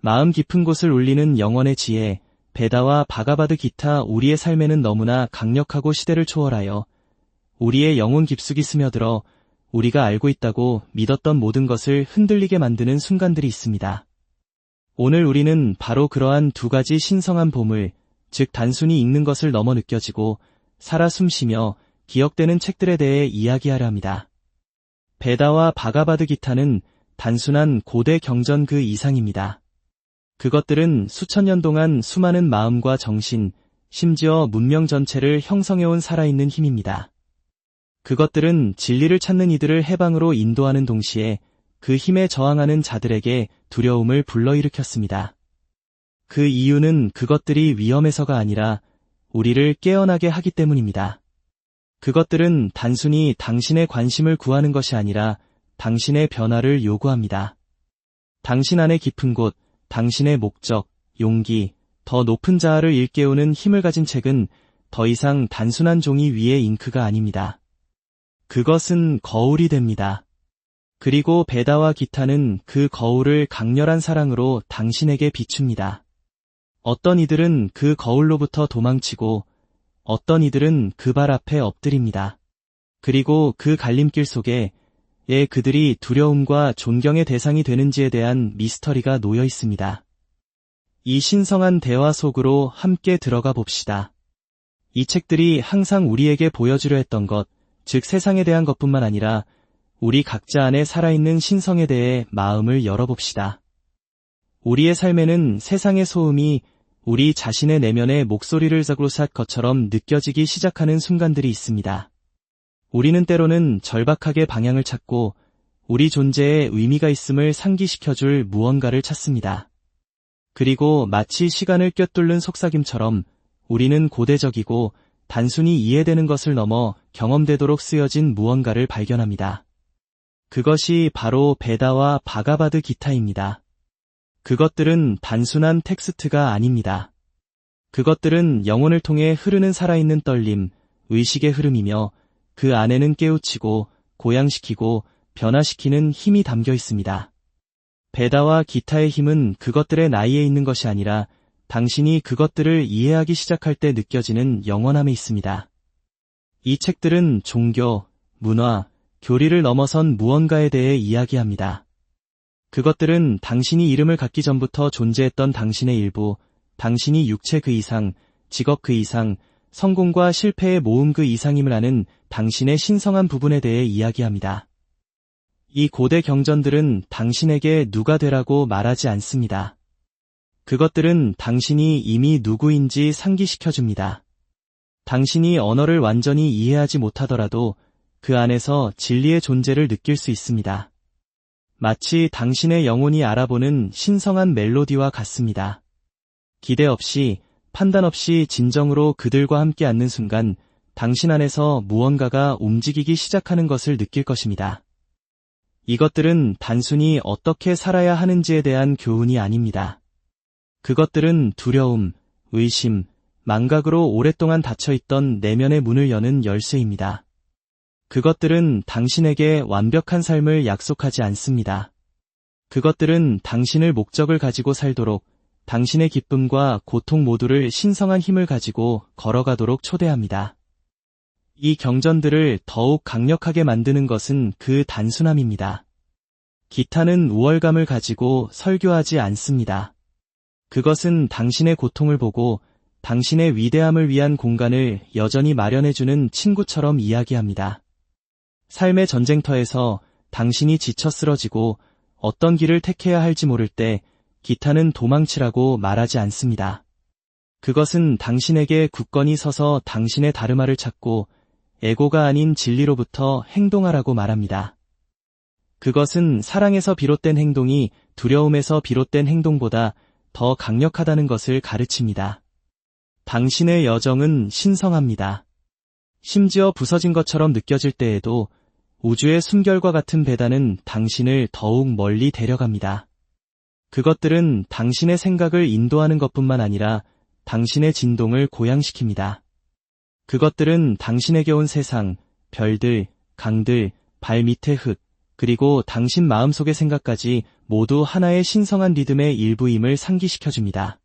마음 깊은 곳을 울리는 영혼의 지혜, 베다와 바가바드 기타. 우리의 삶에는 너무나 강력하고 시대를 초월하여 우리의 영혼 깊숙이 스며들어 우리가 알고 있다고 믿었던 모든 것을 흔들리게 만드는 순간들이 있습니다. 오늘 우리는 바로 그러한 두 가지 신성한 보물, 즉 단순히 읽는 것을 넘어 느껴지고 살아 숨쉬며 기억되는 책들에 대해 이야기하려 합니다. 베다와 바가바드 기타는 단순한 고대 경전 그 이상입니다. 그것들은 수천 년 동안 수많은 마음과 정신, 심지어 문명 전체를 형성해온 살아있는 힘입니다. 그것들은 진리를 찾는 이들을 해방으로 인도하는 동시에 그 힘에 저항하는 자들에게 두려움을 불러일으켰습니다. 그 이유는 그것들이 위험해서가 아니라 우리를 깨어나게 하기 때문입니다. 그것들은 단순히 당신의 관심을 구하는 것이 아니라 당신의 변화를 요구합니다. 당신 안의 깊은 곳, 당신의 목적, 용기, 더 높은 자아를 일깨우는 힘을 가진 책은 더 이상 단순한 종이 위의 잉크가 아닙니다. 그것은 거울이 됩니다. 그리고 베다와 기타는 그 거울을 강렬한 사랑으로 당신에게 비춥니다. 어떤 이들은 그 거울로부터 도망치고 어떤 이들은 그 발 앞에 엎드립니다. 그리고 그 갈림길 속에 그들이 두려움과 존경의 대상이 되는지에 대한 미스터리가 놓여 있습니다. 이 신성한 대화 속으로 함께 들어가 봅시다. 이 책들이 항상 우리에게 보여주려 했던 것, 즉 세상에 대한 것뿐만 아니라 우리 각자 안에 살아있는 신성에 대해 마음을 열어봅시다. 우리의 삶에는 세상의 소음이 우리 자신의 내면의 목소리를 자글로삿 것처럼 느껴지기 시작하는 순간들이 있습니다. 우리는 때로는 절박하게 방향을 찾고 우리 존재에 의미가 있음을 상기시켜줄 무언가를 찾습니다. 그리고 마치 시간을 꿰뚫는 속삭임처럼 우리는 고대적이고 단순히 이해되는 것을 넘어 경험되도록 쓰여진 무언가를 발견합니다. 그것이 바로 베다와 바가바드 기타입니다. 그것들은 단순한 텍스트가 아닙니다. 그것들은 영혼을 통해 흐르는 살아있는 떨림, 의식의 흐름이며 그 안에는 깨우치고 고양시키고 변화시키는 힘이 담겨 있습니다. 베다와 기타의 힘은 그것들의 나이에 있는 것이 아니라 당신이 그것들을 이해하기 시작할 때 느껴지는 영원함에 있습니다. 이 책들은 종교, 문화, 교리를 넘어선 무언가에 대해 이야기합니다. 그것들은 당신이 이름을 갖기 전부터 존재했던 당신의 일부, 당신이 육체 그 이상, 직업 그 이상, 성공과 실패의 모음 그 이상임을 아는 당신의 신성한 부분에 대해 이야기합니다. 이 고대 경전들은 당신에게 누가 되라고 말하지 않습니다. 그것들은 당신이 이미 누구인지 상기시켜줍니다. 당신이 언어를 완전히 이해하지 못하더라도 그 안에서 진리의 존재를 느낄 수 있습니다. 마치 당신의 영혼이 알아보는 신성한 멜로디와 같습니다. 기대 없이, 판단 없이 진정으로 그들과 함께 앉는 순간 당신 안에서 무언가가 움직이기 시작하는 것을 느낄 것입니다. 이것들은 단순히 어떻게 살아야 하는지에 대한 교훈이 아닙니다. 그것들은 두려움, 의심, 망각으로 오랫동안 닫혀있던 내면의 문을 여는 열쇠입니다. 그것들은 당신에게 완벽한 삶을 약속하지 않습니다. 그것들은 당신을 목적을 가지고 살도록, 당신의 기쁨과 고통 모두를 신성한 힘을 가지고 걸어가도록 초대합니다. 이 경전들을 더욱 강력하게 만드는 것은 그 단순함입니다. 기타는 우월감을 가지고 설교하지 않습니다. 그것은 당신의 고통을 보고 당신의 위대함을 위한 공간을 여전히 마련해주는 친구처럼 이야기합니다. 삶의 전쟁터에서 당신이 지쳐 쓰러지고 어떤 길을 택해야 할지 모를 때 기타는 도망치라고 말하지 않습니다. 그것은 당신에게 굳건히 서서 당신의 다르마를 찾고 에고가 아닌 진리로부터 행동하라고 말합니다. 그것은 사랑에서 비롯된 행동이 두려움에서 비롯된 행동보다 더 강력하다는 것을 가르칩니다. 당신의 여정은 신성합니다. 심지어 부서진 것처럼 느껴질 때에도 우주의 숨결과 같은 배단은 당신을 더욱 멀리 데려갑니다. 그것들은 당신의 생각을 인도하는 것뿐만 아니라 당신의 진동을 고양시킵니다. 그것들은 당신에게 온 세상, 별들, 강들, 발 밑의 흙, 그리고 당신 마음속의 생각까지 모두 하나의 신성한 리듬의 일부임을 상기시켜줍니다.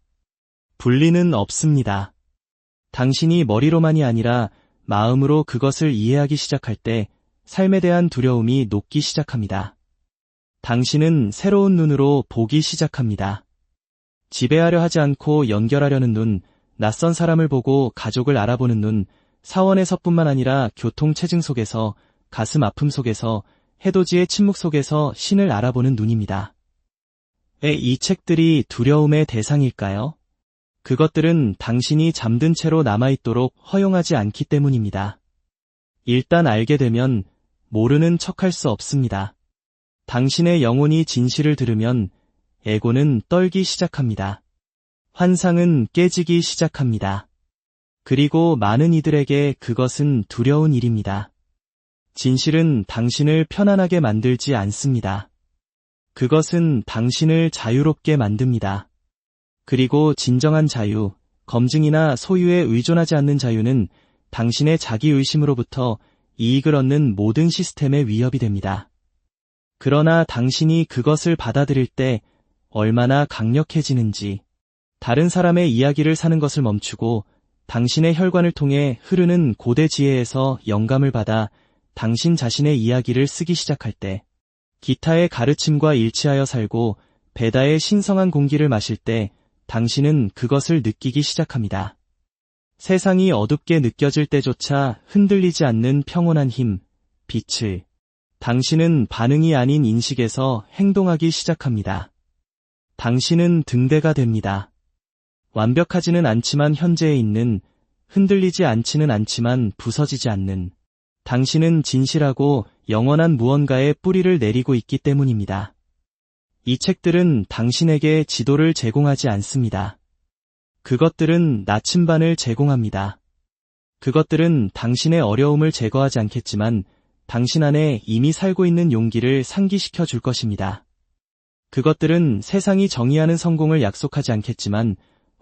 분리는 없습니다. 당신이 머리로만이 아니라 마음으로 그것을 이해하기 시작할 때 삶에 대한 두려움이 녹기 시작합니다. 당신은 새로운 눈으로 보기 시작합니다. 지배하려 하지 않고 연결하려는 눈, 낯선 사람을 보고 가족을 알아보는 눈, 사원에서뿐만 아니라 교통체증 속에서, 가슴 아픔 속에서, 해돋이의 침묵 속에서 신을 알아보는 눈입니다. 이 책들이 두려움의 대상일까요? 그것들은 당신이 잠든 채로 남아있도록 허용하지 않기 때문입니다. 일단 알게 되면 모르는 척할 수 없습니다. 당신의 영혼이 진실을 들으면 에고는 떨기 시작합니다. 환상은 깨지기 시작합니다. 그리고 많은 이들에게 그것은 두려운 일입니다. 진실은 당신을 편안하게 만들지 않습니다. 그것은 당신을 자유롭게 만듭니다. 그리고 진정한 자유, 검증이나 소유에 의존하지 않는 자유는 당신의 자기의심으로부터 이익을 얻는 모든 시스템의 위협이 됩니다. 그러나 당신이 그것을 받아들일 때 얼마나 강력해지는지, 다른 사람의 이야기를 사는 것을 멈추고 당신의 혈관을 통해 흐르는 고대 지혜에서 영감을 받아 당신 자신의 이야기를 쓰기 시작할 때, 기타의 가르침과 일치하여 살고 베다의 신성한 공기를 마실 때 당신은 그것을 느끼기 시작합니다. 세상이 어둡게 느껴질 때조차 흔들리지 않는 평온한 힘, 빛을. 당신은 반응이 아닌 인식에서 행동하기 시작합니다. 당신은 등대가 됩니다. 완벽하지는 않지만 현재에 있는, 흔들리지 않지는 않지만 부서지지 않는, 당신은 진실하고 영원한 무언가의 뿌리를 내리고 있기 때문입니다. 이 책들은 당신에게 지도를 제공하지 않습니다. 그것들은 나침반을 제공합니다. 그것들은 당신의 어려움을 제거하지 않겠지만 당신 안에 이미 살고 있는 용기를 상기시켜 줄 것입니다. 그것들은 세상이 정의하는 성공을 약속하지 않겠지만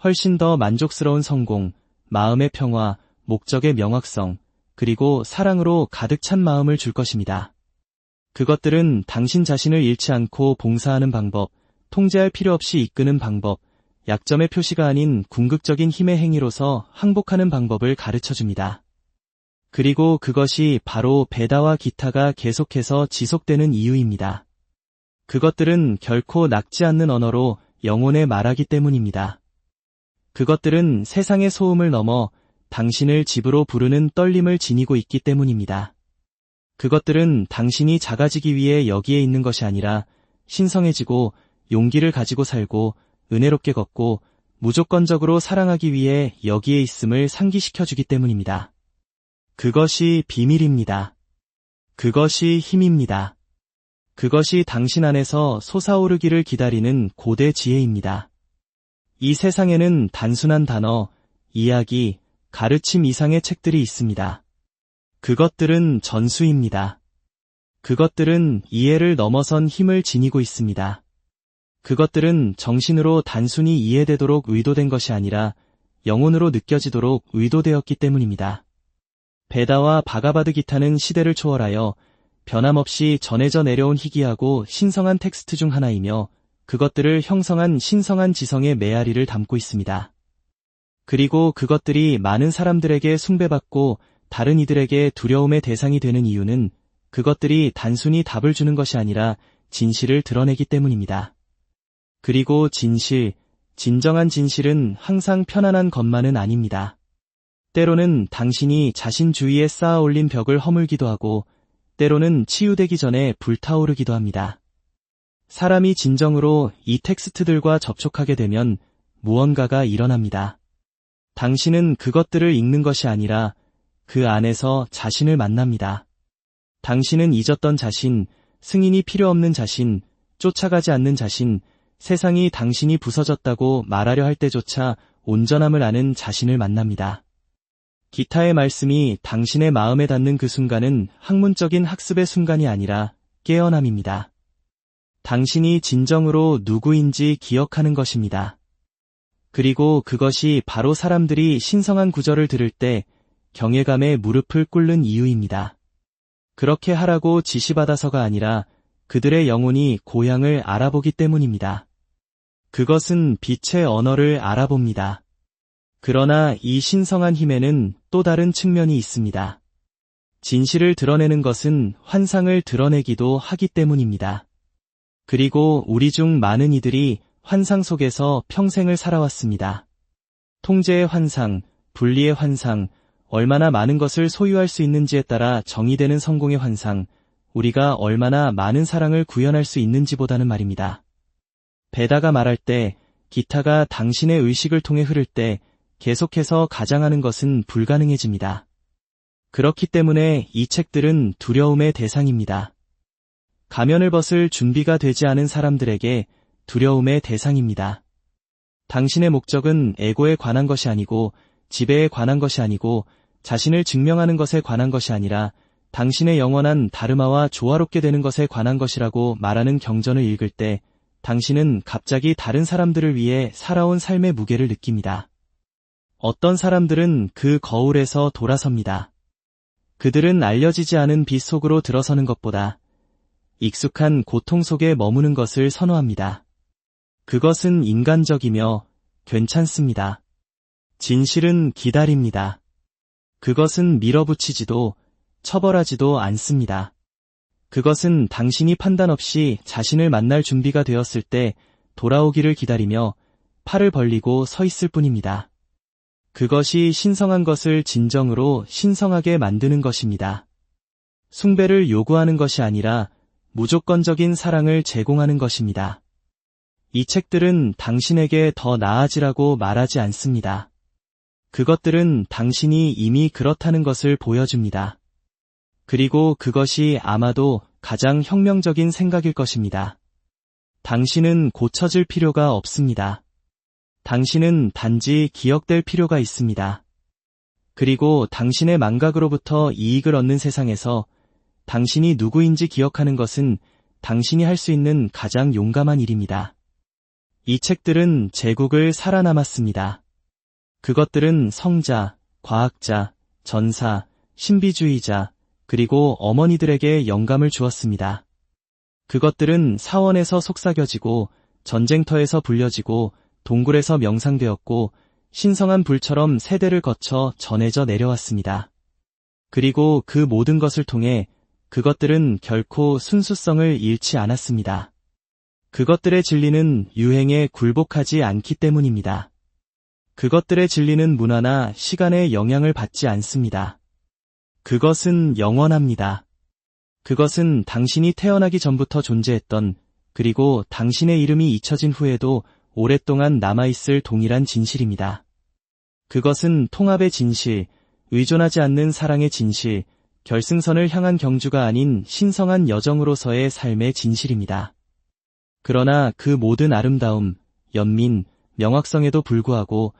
훨씬 더 만족스러운 성공, 마음의 평화, 목적의 명확성, 그리고 사랑으로 가득 찬 마음을 줄 것입니다. 그것들은 당신 자신을 잃지 않고 봉사하는 방법, 통제할 필요 없이 이끄는 방법, 약점의 표시가 아닌 궁극적인 힘의 행위로서 항복하는 방법을 가르쳐줍니다. 그리고 그것이 바로 베다와 기타가 계속해서 지속되는 이유입니다. 그것들은 결코 낚지 않는 언어로 영혼에 말하기 때문입니다. 그것들은 세상의 소음을 넘어 당신을 집으로 부르는 떨림을 지니고 있기 때문입니다. 그것들은 당신이 작아지기 위해 여기에 있는 것이 아니라 신성해지고 용기를 가지고 살고 은혜롭게 걷고 무조건적으로 사랑하기 위해 여기에 있음을 상기시켜주기 때문입니다. 그것이 비밀입니다. 그것이 힘입니다. 그것이 당신 안에서 솟아오르기를 기다리는 고대 지혜입니다. 이 세상에는 단순한 단어, 이야기, 가르침 이상의 책들이 있습니다. 그것들은 전수입니다. 그것들은 이해를 넘어선 힘을 지니고 있습니다. 그것들은 정신으로 단순히 이해되도록 의도된 것이 아니라 영혼으로 느껴지도록 의도되었기 때문입니다. 베다와 바가바드 기타는 시대를 초월하여 변함없이 전해져 내려온 희귀하고 신성한 텍스트 중 하나이며 그것들을 형성한 신성한 지성의 메아리를 담고 있습니다. 그리고 그것들이 많은 사람들에게 숭배받고 다른 이들에게 두려움의 대상이 되는 이유는 그것들이 단순히 답을 주는 것이 아니라 진실을 드러내기 때문입니다. 그리고 진정한 진실은 항상 편안한 것만은 아닙니다. 때로는 당신이 자신 주위에 쌓아 올린 벽을 허물기도 하고 때로는 치유되기 전에 불타오르기도 합니다. 사람이 진정으로 이 텍스트들과 접촉하게 되면 무언가가 일어납니다. 당신은 그것들을 읽는 것이 아니라 그 안에서 자신을 만납니다. 당신은 잊었던 자신, 승인이 필요 없는 자신, 쫓아가지 않는 자신, 세상이 당신이 부서졌다고 말하려 할 때조차 온전함을 아는 자신을 만납니다. 기타의 말씀이 당신의 마음에 닿는 그 순간은 학문적인 학습의 순간이 아니라 깨어남입니다. 당신이 진정으로 누구인지 기억하는 것입니다. 그리고 그것이 바로 사람들이 신성한 구절을 들을 때 경외감에 무릎을 꿇는 이유입니다. 그렇게 하라고 지시받아서가 아니라 그들의 영혼이 고향을 알아보기 때문입니다. 그것은 빛의 언어를 알아봅니다. 그러나 이 신성한 힘에는 또 다른 측면이 있습니다. 진실을 드러내는 것은 환상을 드러내기도 하기 때문입니다. 그리고 우리 중 많은 이들이 환상 속에서 평생을 살아왔습니다. 통제의 환상, 분리의 환상, 얼마나 많은 것을 소유할 수 있는지에 따라 정의되는 성공의 환상, 우리가 얼마나 많은 사랑을 구현할 수 있는지보다는 말입니다. 베다가 말할 때, 기타가 당신의 의식을 통해 흐를 때 계속해서 가장하는 것은 불가능해집니다. 그렇기 때문에 이 책들은 두려움의 대상입니다. 가면을 벗을 준비가 되지 않은 사람들에게 두려움의 대상입니다. 당신의 목적은 에고에 관한 것이 아니고 지배에 관한 것이 아니고 자신을 증명하는 것에 관한 것이 아니라 당신의 영원한 다르마와 조화롭게 되는 것에 관한 것이라고 말하는 경전을 읽을 때 당신은 갑자기 다른 사람들을 위해 살아온 삶의 무게를 느낍니다. 어떤 사람들은 그 거울에서 돌아섭니다. 그들은 알려지지 않은 빛 속으로 들어서는 것보다 익숙한 고통 속에 머무는 것을 선호합니다. 그것은 인간적이며 괜찮습니다. 진실은 기다립니다. 그것은 밀어붙이지도 처벌하지도 않습니다. 그것은 당신이 판단 없이 자신을 만날 준비가 되었을 때 돌아오기를 기다리며 팔을 벌리고 서 있을 뿐입니다. 그것이 신성한 것을 진정으로 신성하게 만드는 것입니다. 숭배를 요구하는 것이 아니라 무조건적인 사랑을 제공하는 것입니다. 이 책들은 당신에게 더 나아지라고 말하지 않습니다. 그것들은 당신이 이미 그렇다는 것을 보여줍니다. 그리고 그것이 아마도 가장 혁명적인 생각일 것입니다. 당신은 고쳐질 필요가 없습니다. 당신은 단지 기억될 필요가 있습니다. 그리고 당신의 망각으로부터 이익을 얻는 세상에서 당신이 누구인지 기억하는 것은 당신이 할 수 있는 가장 용감한 일입니다. 이 책들은 제국을 살아남았습니다. 그것들은 성자, 과학자, 전사, 신비주의자, 그리고 어머니들에게 영감을 주었습니다. 그것들은 사원에서 속삭여지고 전쟁터에서 불려지고 동굴에서 명상되었고 신성한 불처럼 세대를 거쳐 전해져 내려왔습니다. 그리고 그 모든 것을 통해 그것들은 결코 순수성을 잃지 않았습니다. 그것들의 진리는 유행에 굴복하지 않기 때문입니다. 그것들의 진리는 문화나 시간의 영향을 받지 않습니다. 그것은 영원합니다. 그것은 당신이 태어나기 전부터 존재했던 그리고 당신의 이름이 잊혀진 후에도 오랫동안 남아있을 동일한 진실입니다. 그것은 통합의 진실, 의존하지 않는 사랑의 진실, 결승선을 향한 경주가 아닌 신성한 여정으로서의 삶의 진실입니다. 그러나 그 모든 아름다움, 연민, 명확성에도 불구하고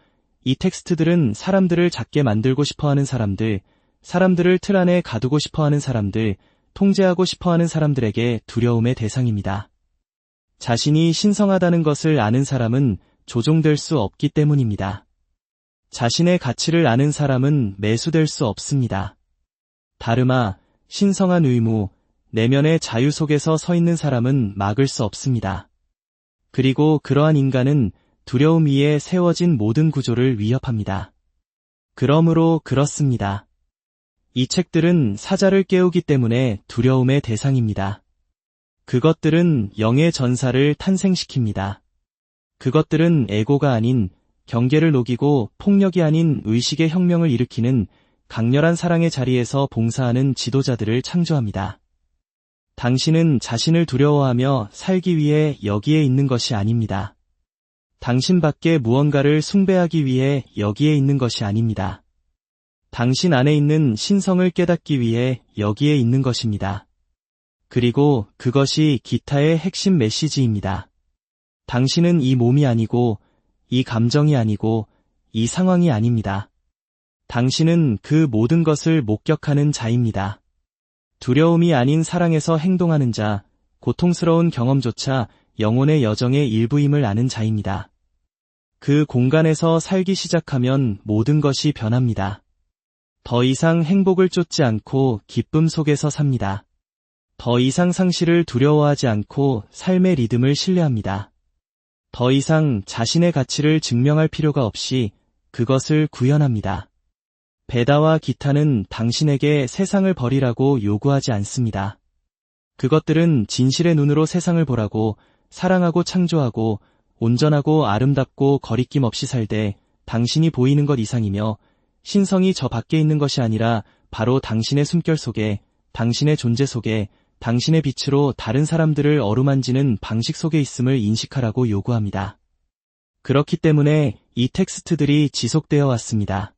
이 텍스트들은 사람들을 작게 만들고 싶어하는 사람들, 사람들을 틀 안에 가두고 싶어하는 사람들, 통제하고 싶어하는 사람들에게 두려움의 대상입니다. 자신이 신성하다는 것을 아는 사람은 조종될 수 없기 때문입니다. 자신의 가치를 아는 사람은 매수될 수 없습니다. 다르마, 신성한 의무, 내면의 자유 속에서 서 있는 사람은 막을 수 없습니다. 그리고 그러한 인간은 두려움 위에 세워진 모든 구조를 위협합니다. 그러므로 그렇습니다. 이 책들은 사자를 깨우기 때문에 두려움의 대상입니다. 그것들은 영의 전사를 탄생시킵니다. 그것들은 에고가 아닌 경계를 녹이고 폭력이 아닌 의식의 혁명을 일으키는 강렬한 사랑의 자리에서 봉사하는 지도자들을 창조합니다. 당신은 자신을 두려워하며 살기 위해 여기에 있는 것이 아닙니다. 당신 밖에 무언가를 숭배하기 위해 여기에 있는 것이 아닙니다. 당신 안에 있는 신성을 깨닫기 위해 여기에 있는 것입니다. 그리고 그것이 기타의 핵심 메시지입니다. 당신은 이 몸이 아니고, 이 감정이 아니고, 이 상황이 아닙니다. 당신은 그 모든 것을 목격하는 자입니다. 두려움이 아닌 사랑에서 행동하는 자, 고통스러운 경험조차 영혼의 여정의 일부임을 아는 자입니다. 그 공간에서 살기 시작하면 모든 것이 변합니다. 더 이상 행복을 쫓지 않고 기쁨 속에서 삽니다. 더 이상 상실을 두려워하지 않고 삶의 리듬을 신뢰합니다. 더 이상 자신의 가치를 증명할 필요가 없이 그것을 구현합니다. 베다와 기타는 당신에게 세상을 버리라고 요구하지 않습니다. 그것들은 진실의 눈으로 세상을 보라고, 사랑하고 창조하고 온전하고 아름답고 거리낌 없이 살되 당신이 보이는 것 이상이며 신성이 저 밖에 있는 것이 아니라 바로 당신의 숨결 속에, 당신의 존재 속에, 당신의 빛으로 다른 사람들을 어루만지는 방식 속에 있음을 인식하라고 요구합니다. 그렇기 때문에 이 텍스트들이 지속되어 왔습니다.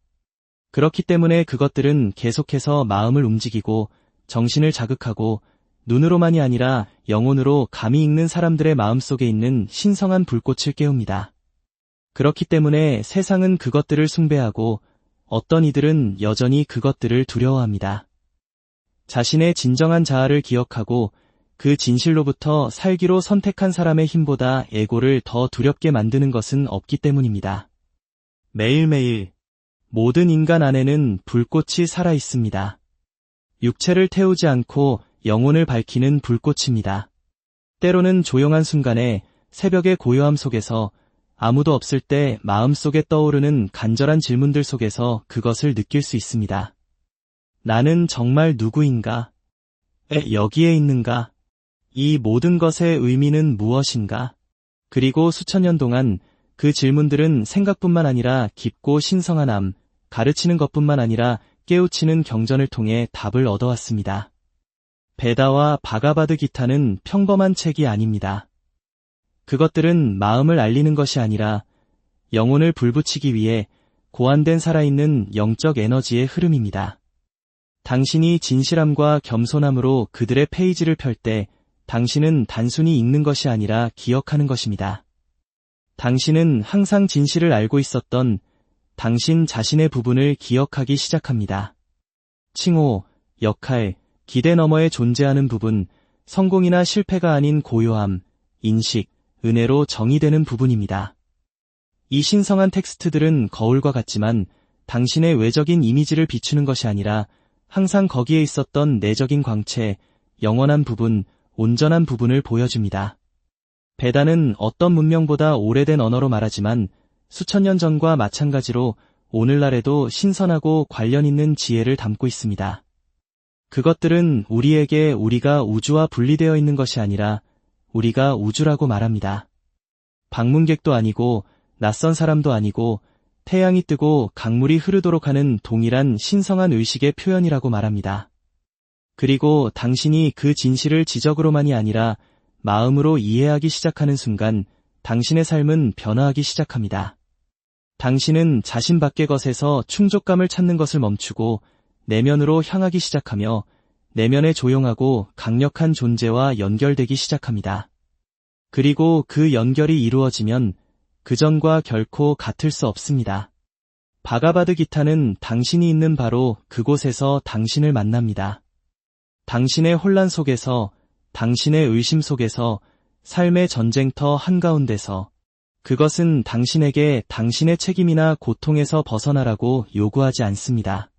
그렇기 때문에 그것들은 계속해서 마음을 움직이고 정신을 자극하고 눈으로만이 아니라 영혼으로 감이 익는 사람들의 마음속에 있는 신성한 불꽃을 깨웁니다. 그렇기 때문에 세상은 그것들을 숭배하고 어떤 이들은 여전히 그것들을 두려워합니다. 자신의 진정한 자아를 기억하고 그 진실로부터 살기로 선택한 사람의 힘보다 에고를 더 두렵게 만드는 것은 없기 때문입니다. 매일매일 모든 인간 안에는 불꽃이 살아 있습니다. 육체를 태우지 않고 영혼을 밝히는 불꽃입니다. 때로는 조용한 순간에 새벽의 고요함 속에서 아무도 없을 때 마음속에 떠오르는 간절한 질문들 속에서 그것을 느낄 수 있습니다. 나는 정말 누구인가? 왜 여기에 있는가? 이 모든 것의 의미는 무엇인가? 그리고 수천 년 동안 그 질문들은 생각뿐만 아니라 깊고 신성한 가르치는 것뿐만 아니라 깨우치는 경전을 통해 답을 얻어왔습니다. 베다와 바가바드 기타는 평범한 책이 아닙니다. 그것들은 마음을 알리는 것이 아니라 영혼을 불붙이기 위해 고안된 살아있는 영적 에너지의 흐름입니다. 당신이 진실함과 겸손함으로 그들의 페이지를 펼 때 당신은 단순히 읽는 것이 아니라 기억하는 것입니다. 당신은 항상 진실을 알고 있었던 당신 자신의 부분을 기억하기 시작합니다. 칭호, 역할, 기대 너머에 존재하는 부분, 성공이나 실패가 아닌 고요함, 인식, 은혜로 정의되는 부분입니다. 이 신성한 텍스트들은 거울과 같지만 당신의 외적인 이미지를 비추는 것이 아니라 항상 거기에 있었던 내적인 광채, 영원한 부분, 온전한 부분을 보여줍니다. 베다는 어떤 문명보다 오래된 언어로 말하지만 수천 년 전과 마찬가지로 오늘날에도 신선하고 관련 있는 지혜를 담고 있습니다. 그것들은 우리에게 우리가 우주와 분리되어 있는 것이 아니라 우리가 우주라고 말합니다. 방문객도 아니고 낯선 사람도 아니고 태양이 뜨고 강물이 흐르도록 하는 동일한 신성한 의식의 표현이라고 말합니다. 그리고 당신이 그 진실을 지적으로만이 아니라 마음으로 이해하기 시작하는 순간 당신의 삶은 변화하기 시작합니다. 당신은 자신 밖의 것에서 충족감을 찾는 것을 멈추고 내면으로 향하기 시작하며 내면의 조용하고 강력한 존재와 연결되기 시작합니다. 그리고 그 연결이 이루어지면 그전과 결코 같을 수 없습니다. 바가바드 기타는 당신이 있는 바로 그곳에서 당신을 만납니다. 당신의 혼란 속에서, 당신의 의심 속에서, 삶의 전쟁터 한가운데서, 그것은 당신에게 당신의 책임이나 고통에서 벗어나라고 요구하지 않습니다.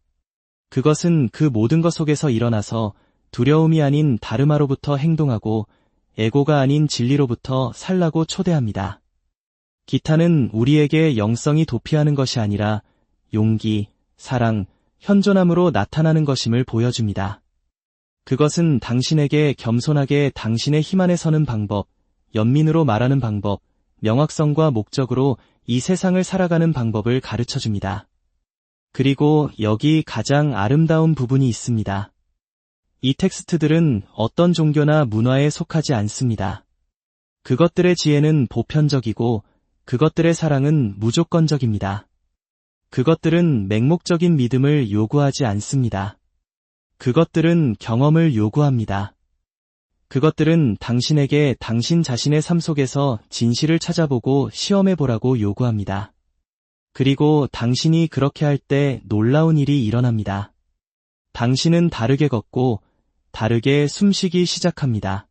그것은 그 모든 것 속에서 일어나서 두려움이 아닌 다르마로부터 행동하고 에고가 아닌 진리로부터 살라고 초대합니다. 기타는 우리에게 영성이 도피하는 것이 아니라 용기, 사랑, 현존함으로 나타나는 것임을 보여줍니다. 그것은 당신에게 겸손하게 당신의 힘 안에 서는 방법, 연민으로 말하는 방법, 명확성과 목적으로 이 세상을 살아가는 방법을 가르쳐줍니다. 그리고 여기 가장 아름다운 부분이 있습니다. 이 텍스트들은 어떤 종교나 문화에 속하지 않습니다. 그것들의 지혜는 보편적이고 그것들의 사랑은 무조건적입니다. 그것들은 맹목적인 믿음을 요구하지 않습니다. 그것들은 경험을 요구합니다. 그것들은 당신에게 당신 자신의 삶 속에서 진실을 찾아보고 시험해보라고 요구합니다. 그리고 당신이 그렇게 할 때 놀라운 일이 일어납니다. 당신은 다르게 걷고 다르게 숨쉬기 시작합니다.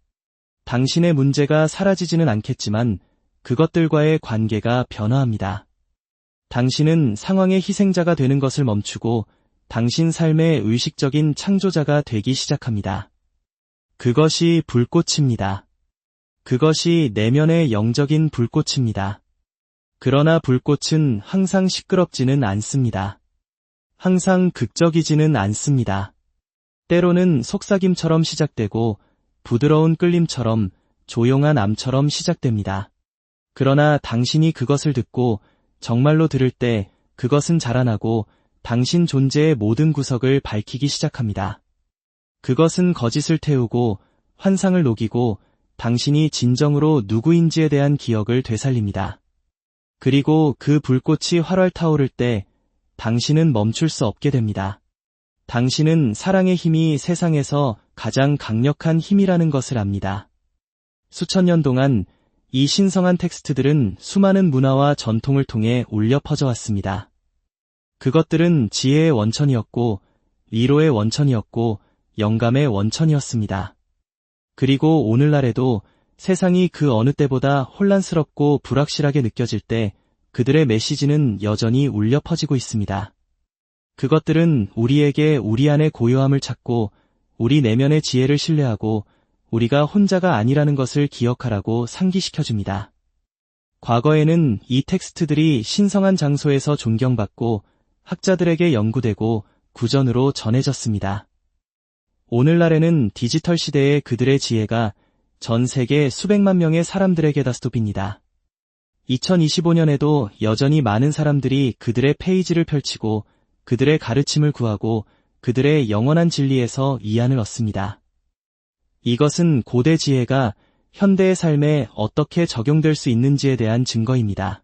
당신의 문제가 사라지지는 않겠지만 그것들과의 관계가 변화합니다. 당신은 상황의 희생자가 되는 것을 멈추고 당신 삶의 의식적인 창조자가 되기 시작합니다. 그것이 불꽃입니다. 그것이 내면의 영적인 불꽃입니다. 그러나 불꽃은 항상 시끄럽지는 않습니다. 항상 극적이지는 않습니다. 때로는 속삭임처럼 시작되고 부드러운 끌림처럼 조용한 암처럼 시작됩니다. 그러나 당신이 그것을 듣고 정말로 들을 때 그것은 자라나고 당신 존재의 모든 구석을 밝히기 시작합니다. 그것은 거짓을 태우고 환상을 녹이고 당신이 진정으로 누구인지에 대한 기억을 되살립니다. 그리고 그 불꽃이 활활 타오를 때 당신은 멈출 수 없게 됩니다. 당신은 사랑의 힘이 세상에서 가장 강력한 힘이라는 것을 압니다. 수천 년 동안 이 신성한 텍스트들은 수많은 문화와 전통을 통해 울려 퍼져왔습니다. 그것들은 지혜의 원천이었고 위로의 원천이었고 영감의 원천이었습니다. 그리고 오늘날에도 세상이 그 어느 때보다 혼란스럽고 불확실하게 느껴질 때 그들의 메시지는 여전히 울려 퍼지고 있습니다. 그것들은 우리에게 우리 안의 고요함을 찾고 우리 내면의 지혜를 신뢰하고 우리가 혼자가 아니라는 것을 기억하라고 상기시켜줍니다. 과거에는 이 텍스트들이 신성한 장소에서 존경받고 학자들에게 연구되고 구전으로 전해졌습니다. 오늘날에는 디지털 시대의 그들의 지혜가 전 세계 수백만 명의 사람들에게 다스톱입니다. 2025년에도 여전히 많은 사람들이 그들의 페이지를 펼치고 그들의 가르침을 구하고 그들의 영원한 진리에서 위안을 얻습니다. 이것은 고대 지혜가 현대의 삶에 어떻게 적용될 수 있는지에 대한 증거입니다.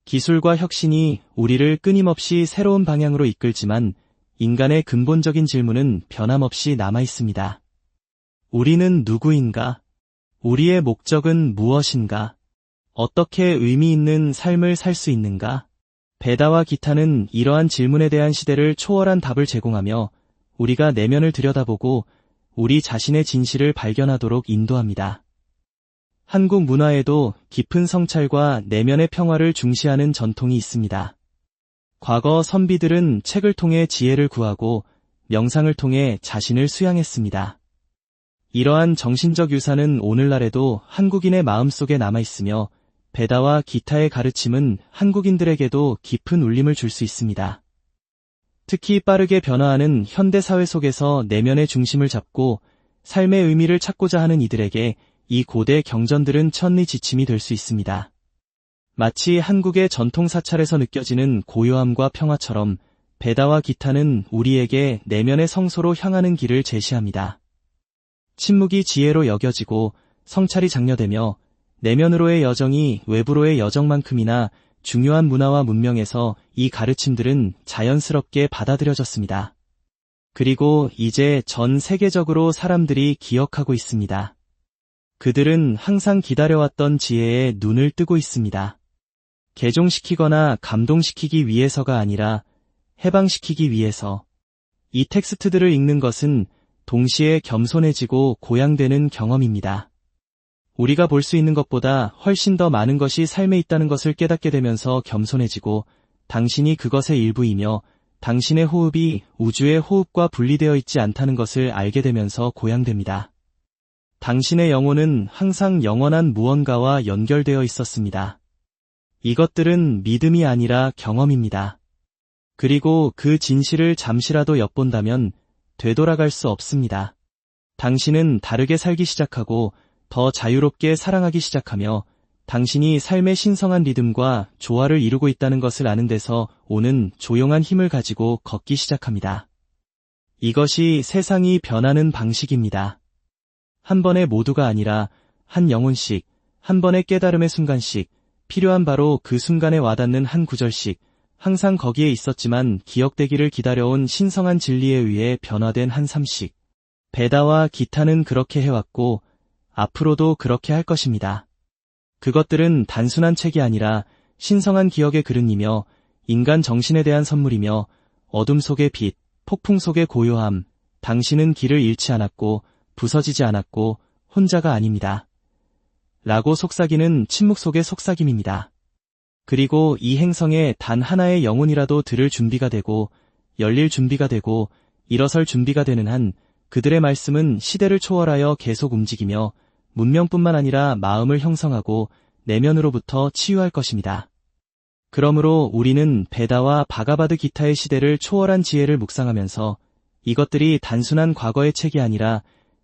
기술과 혁신이 우리를 끊임없이 새로운 방향으로 이끌지만 인간의 근본적인 질문은 변함없이 남아 있습니다. 우리는 누구인가? 우리의 목적은 무엇인가? 어떻게 의미 있는 삶을 살 수 있는가? 베다와 기타는 이러한 질문에 대한 시대를 초월한 답을 제공하며 우리가 내면을 들여다보고 우리 자신의 진실을 발견하도록 인도합니다. 한국 문화에도 깊은 성찰과 내면의 평화를 중시하는 전통이 있습니다. 과거 선비들은 책을 통해 지혜를 구하고 명상을 통해 자신을 수양했습니다. 이러한 정신적 유산은 오늘날에도 한국인의 마음속에 남아있으며 베다와 기타의 가르침은 한국인들에게도 깊은 울림을 줄 수 있습니다. 특히 빠르게 변화하는 현대 사회 속에서 내면의 중심을 잡고 삶의 의미를 찾고자 하는 이들에게 이 고대 경전들은 천리지침이 될 수 있습니다. 마치 한국의 전통 사찰에서 느껴지는 고요함과 평화처럼 베다와 기타는 우리에게 내면의 성소로 향하는 길을 제시합니다. 침묵이 지혜로 여겨지고 성찰이 장려되며 내면으로의 여정이 외부로의 여정만큼이나 중요한 문화와 문명에서 이 가르침들은 자연스럽게 받아들여졌습니다. 그리고 이제 전 세계적으로 사람들이 기억하고 있습니다. 그들은 항상 기다려왔던 지혜에 눈을 뜨고 있습니다. 개종시키거나 감동시키기 위해서가 아니라 해방시키기 위해서. 이 텍스트들을 읽는 것은 동시에 겸손해지고 고양되는 경험입니다. 우리가 볼 수 있는 것보다 훨씬 더 많은 것이 삶에 있다는 것을 깨닫게 되면서 겸손해지고 당신이 그것의 일부이며 당신의 호흡이 우주의 호흡과 분리되어 있지 않다는 것을 알게 되면서 고양됩니다. 당신의 영혼은 항상 영원한 무언가와 연결되어 있었습니다. 이것들은 믿음이 아니라 경험입니다. 그리고 그 진실을 잠시라도 엿본다면 되돌아갈 수 없습니다. 당신은 다르게 살기 시작하고 더 자유롭게 사랑하기 시작하며 당신이 삶의 신성한 리듬과 조화를 이루고 있다는 것을 아는 데서 오는 조용한 힘을 가지고 걷기 시작합니다. 이것이 세상이 변하는 방식입니다. 한 번에 모두가 아니라 한 영혼씩, 한 번의 깨달음의 순간씩, 필요한 바로 그 순간에 와닿는 한 구절씩, 항상 거기에 있었지만 기억되기를 기다려온 신성한 진리에 의해 변화된 한 삶씩. 베다와 기타는 그렇게 해왔고 앞으로도 그렇게 할 것입니다. 그것들은 단순한 책이 아니라 신성한 기억의 그릇이며 인간 정신에 대한 선물이며 어둠 속의 빛, 폭풍 속의 고요함, 당신은 길을 잃지 않았고 부서지지 않았고 혼자가 아닙니다. 라고 속삭이는 침묵 속의 속삭임입니다. 그리고 이 행성에 단 하나의 영혼이라도 들을 준비가 되고 열릴 준비가 되고 일어설 준비가 되는 한 그들의 말씀은 시대를 초월하여 계속 움직이며 문명뿐만 아니라 마음을 형성하고 내면으로부터 치유할 것입니다. 그러므로 우리는 베다와 바가바드 기타의 시대를 초월한 지혜를 묵상하면서 이것들이 단순한 과거의 책이 아니라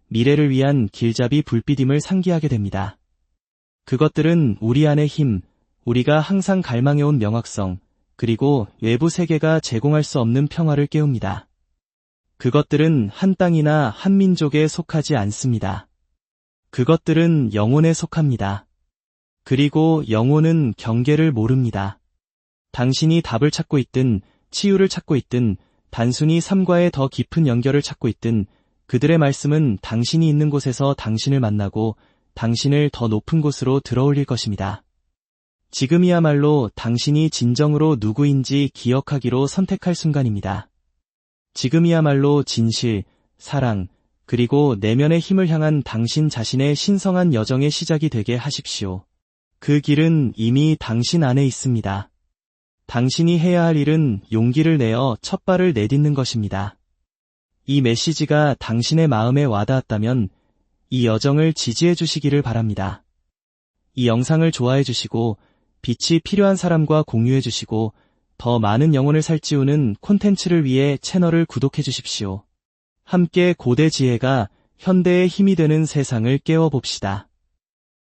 미래를 위한 길잡이 불빛임을 상기하게 됩니다. 그것들은 우리 안의 힘, 우리가 항상 갈망해온 명확성, 그리고 외부 세계가 제공할 수 없는 평화를 깨웁니다. 그것들은 한 땅이나 한 민족에 속하지 않습니다. 그것들은 영혼에 속합니다. 그리고 영혼은 경계를 모릅니다. 당신이 답을 찾고 있든 치유를 찾고 있든 단순히 삶과의 더 깊은 연결을 찾고 있든 그들의 말씀은 당신이 있는 곳에서 당신을 만나고 당신을 더 높은 곳으로 들어올릴 것입니다. 지금이야말로 당신이 진정으로 누구인지 기억하기로 선택할 순간입니다. 지금이야말로 진실, 사랑, 그리고 내면의 힘을 향한 당신 자신의 신성한 여정의 시작이 되게 하십시오. 그 길은 이미 당신 안에 있습니다. 당신이 해야 할 일은 용기를 내어 첫 발을 내딛는 것입니다. 이 메시지가 당신의 마음에 와닿았다면 이 여정을 지지해 주시기를 바랍니다. 이 영상을 좋아해 주시고 빛이 필요한 사람과 공유해 주시고 더 많은 영혼을 살찌우는 콘텐츠를 위해 채널을 구독해 주십시오. 함께 고대 지혜가 현대의 힘이 되는 세상을 깨워봅시다.